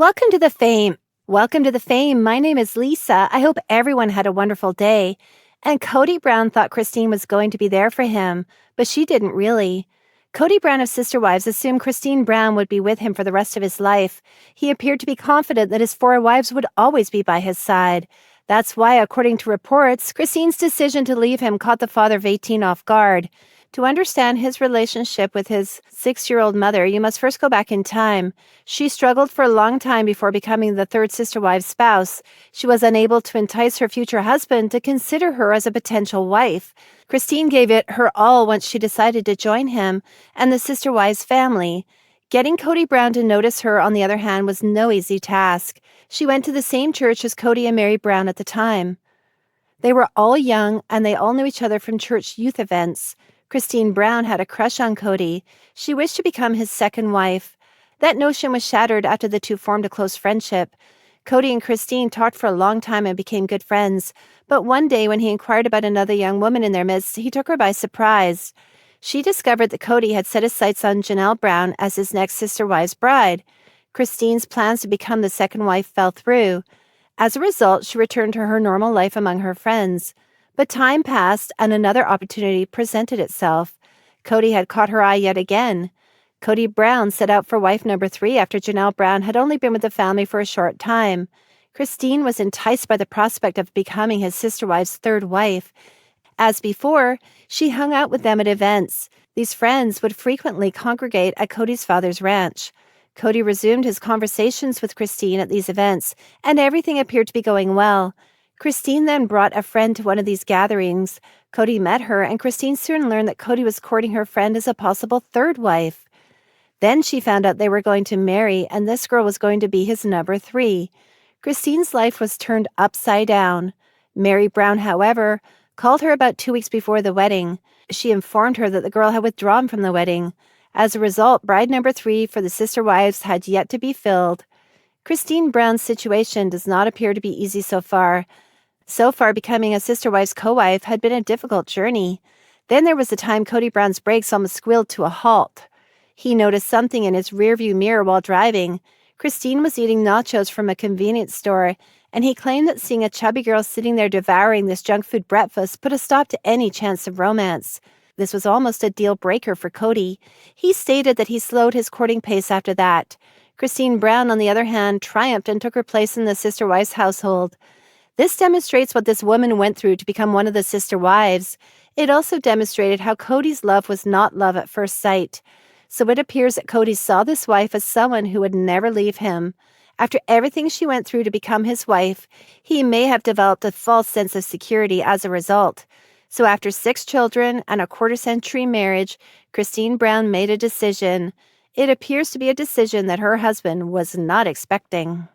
Welcome to the Fame. Welcome to the Fame. My name is Lisa. I hope everyone had a wonderful day. And Kody Brown thought Christine was going to be there for him, but she didn't really. Kody Brown of Sister Wives assumed Christine Brown would be with him for the rest of his life. He appeared to be confident that his four wives would always be by his side. That's why, according to reports, Christine's decision to leave him caught the father of 18 off guard. To understand his relationship with his 6-year-old mother, you must first go back in time. She struggled for a long time before becoming the third sister wive's spouse. She was unable to entice her future husband to consider her as a potential wife. Christine gave it her all once she decided to join him and the sister wives family. Getting Kody Brown to notice her, on the other hand, was no easy task. She went to the same church as Kody and Mary Brown at the time. They were all young, and they all knew each other from church youth events. Christine Brown had a crush on Kody. She wished to become his second wife. That notion was shattered after the two formed a close friendship. Kody and Christine talked for a long time and became good friends. But one day when he inquired about another young woman in their midst, he took her by surprise. She discovered that Kody had set his sights on Janelle Brown as his next sister wives bride. Christine's plans to become the second wife fell through. As a result, she returned to her normal life among her friends. But time passed, and another opportunity presented itself. Kody had caught her eye yet again. Kody Brown set out for wife number 3 after Janelle Brown had only been with the family for a short time. Christine was enticed by the prospect of becoming his sister wife's third wife. As before, she hung out with them at events. These friends would frequently congregate at Kody's father's ranch. Kody resumed his conversations with Christine at these events, and everything appeared to be going well. Christine then brought a friend to one of these gatherings. Kody met her, and Christine soon learned that Kody was courting her friend as a possible third wife. Then she found out they were going to marry, and this girl was going to be his number 3. Christine's life was turned upside down. Mary Brown, however, called her about 2 weeks before the wedding. She informed her that the girl had withdrawn from the wedding. As a result, bride number 3 for the sister wives had yet to be filled. Christine Brown's situation does not appear to be easy so far. So far, becoming a sister wife's co-wife had been a difficult journey. Then there was the time Kody Brown's brakes almost squealed to a halt. He noticed something in his rearview mirror while driving. Christine was eating nachos from a convenience store, and he claimed that seeing a chubby girl sitting there devouring this junk food breakfast put a stop to any chance of romance. This was almost a deal breaker for Kody. He stated that he slowed his courting pace after that. Christine Brown, on the other hand, triumphed and took her place in the sister wife's household. This demonstrates what this woman went through to become one of the sister wives. It also demonstrated how Kody's love was not love at first sight. So it appears that Kody saw this wife as someone who would never leave him. After everything she went through to become his wife, he may have developed a false sense of security as a result. So after 6 children and a quarter-century marriage, Christine Brown made a decision. It appears to be a decision that her husband was not expecting.